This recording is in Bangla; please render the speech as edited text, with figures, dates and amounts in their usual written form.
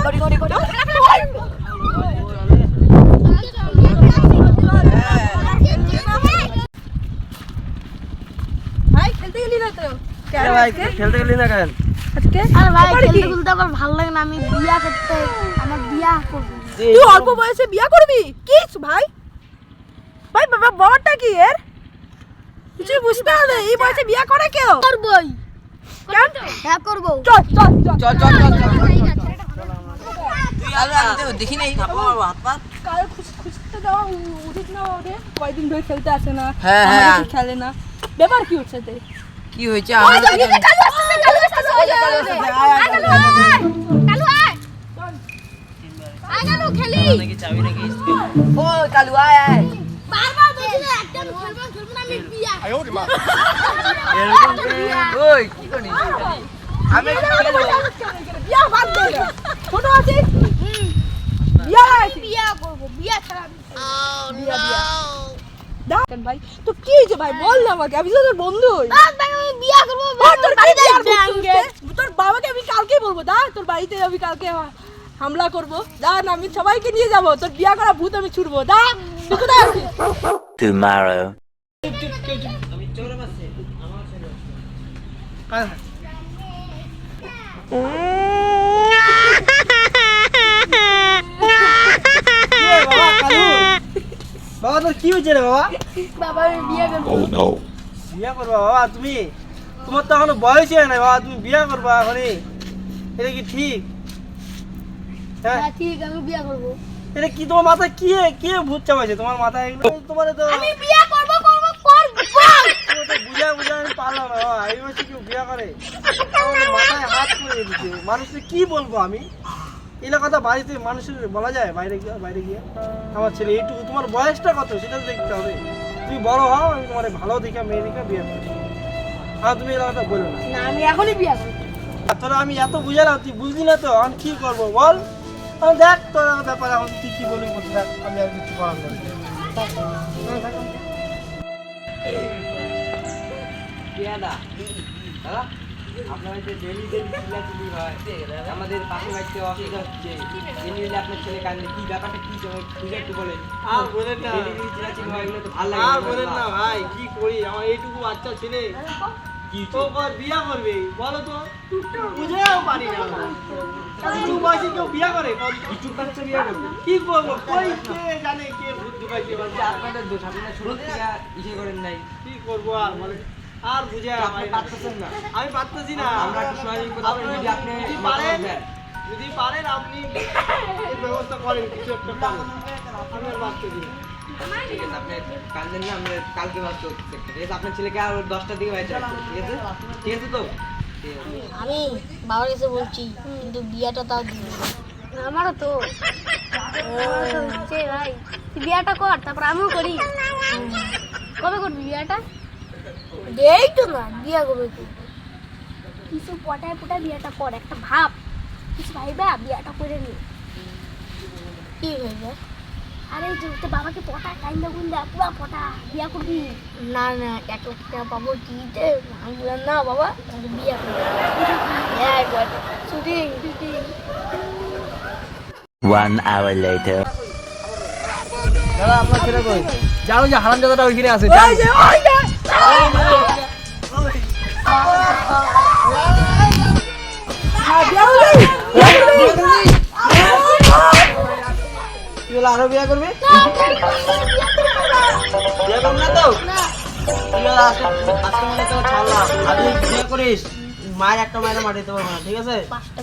ভাই খেলতে গেলি না তো? ভাই খেলতে গেলি না কেন? আজকে আরে ভাই খেলতে খেলতে আমার ভালো লাগে না, আমি বিয়া করতে, আমার বিয়া করব। তুই অল্প বয়সে বিয়া করবি? কি ভাই? ভাই বাবাটা কি এর? কিছু বুঝতে হবে, এই বয়সে বিয়া করে কেউ? করবই। কেন? হ্যাঁ করব। চল চল চল চল তুই আলো দেখি নেই হাত পা কাল খুঁজতে যাওয়া উচিত না ওদের? কয়দিন ধরে খেলতে আসে না, হ্যাঁ, হ্যাঁ। আমাদের খেলে না, ব্যাপার কি হচ্ছে তে? কি হয়েছে ওই আমার যে কালু আসছে, কালু আসছে, ওই যে কালু আয়। কালু খেলি। নাকি চাবি নাকি ও কালু আয় আয় বারবার বলছিস একটা খেলবো না, আমি বিয়া। এরকম ওই কি করিস আমি খেলবো বিয়া বাদ দে না। ছোট আছিস? বিয়া আছে। বিয়া করব, বিয়া ছাড়া আমি বিয়া বিয়া দেখেন ভাই, তো কি হয়েছে ভাই বল না আমাকে, আমি তো তোর বন্ধু হই। ভাই আমি বিয়া করব। তোর বাড়িতে আর তোর বাবাকে আমি কালকেই বলবো, দা তোর বাড়িতে আমি কালকে হামলা করবো, দা না আমি সবাইকে নিয়ে যাবো, তোর বিয়া করা ভূত আমি ছুড়বো, দা তুই কোথায় আছিস? Tomorrow. আমি চোরে মারছি আমার ছেলে বাবা তোর কি হয়েছে রে বাবা? বাবা আমি বিয়া করব। বিয়া করবা বাবা তুমি? তোমার তো এখনো বয়স হয় না বাবা, তুমি বিয়া করবা এখনই? এটা কি ঠিক? হ্যাঁ হ্যাঁ ঠিক, আমি বিয়া করব। এটা কি তোমার মাথায় কি ভূত চাপাইছে তোমার মাথায়? এগুলো তোমার তো আমি বিয়া করব। বুঝা আমি পারলাম না বাবা, এই বয়সে কেউ বিয়া করে? আমার মাথায় হাত পড়ে দিচ্ছে, মানুষকে কি বলবো আমি? এগুলো কথা বাড়িতে মানুষের বলা যায়? বাইরে গিয়ে আমার ছেলে এইটুকু, তোমার বয়সটা কত সেটা তো দেখতে হবে। তুমি বড় হও, আমি তোমার ভালো দেখে মেয়ে দেখে বিয়ে করছি। আর তুমি এগুলো কথা বলো না। না আমি এখনই বিয়া করব। তোরা আমি এত বুঝালাম, তুই বুঝলি না তো, আমি কি করবো বল? আমি দেখ তোর ব্যাপারে এখন তুই কি বলবি বলতে দেখ, আমি আর কিছু করার নেই। দাদা আপনার বাড়িতে ডেলি চিল্লাচিল্লি হয়, আমাদের পাশের বাড়িতে অসুবিধা হচ্ছে, ডেলি আপনার ছেলে কাঁদলে কি ব্যাপারটা কি খুঁজে একটু বলেন। আর বলেন না, ডেলি চিল্লাচিল্লি হয়, এগুলো তো ভালো আর লাগে বলেন না ভাই, কি করি? আমার এইটুকু বাচ্চা ছেলে কি তো বিয়া করবে বলো তো? বুঝেও পারি না। এইটুকু বয়সে কেউ বিয়া করে? কিছু বাচ্চা বিয়ে করবে কি করবো? কই কে জানে কে ভূত ঢুকাইছে? আপনাদের দোষ, আপনারা শুরু থেকে ইসে করেন নাই, কি করবো আর বলে? আর বুঝে আপনি পারতেছেন না। আমি পারতেছি না। আমরা একটু সহযোগিতা করতে পারি, যদি আপনি যদি পারেন আপনি এই ব্যবস্থা করেন, কিছু একটা করেন। আমি আর পারতেছি না। ঠিক আছে, আপনি কাঁদেন না, আমরা কালকে বাচ্চা হচ্ছে, ঠিক আছে? আপনার ছেলেকে আর 10টার দিকে বাইরে রাখবো, ঠিক আছে? ঠিক আছে তো? ঠিক আছে। আমি বাবার কাছে বলছি, কিন্তু বিয়াটা তাও দিবি। আমারও তো হচ্ছে ভাই, তুই বিয়াটা কর, তারপর আমিও করি। কবে করবি বিয়াটা? এই তো না, বিয়া কবে করবি? কিছু পটায় বিয়াটা কর, একটা ভাব কিছু ভাইবা বিয়াটা করে নি। কি ভাইবা? আরে তো বাবাকে পটা কাইন্দা গুন্দা পুরা পটা বিয়া করবি? না না, 1 লাখ টাকা পাবো টিতে, আমি বললাম না বাবা আমি বিয়া করবো। হ্যাঁ শুটিং 1 hour later. দাদা আপনার ছেলে কই? জানো যে হারামজাদাটা ওইখানে আছে। ওই যে ওই যে তুই আরো বিয়া করবি? বিয়া করবি না তো? তুই আজকে মনে তো ছাড়লাম, আগে বিয়ে করিস, মায়ের একটা মায়ের মাটি দিতে পারবো না, ঠিক আছে? 5টা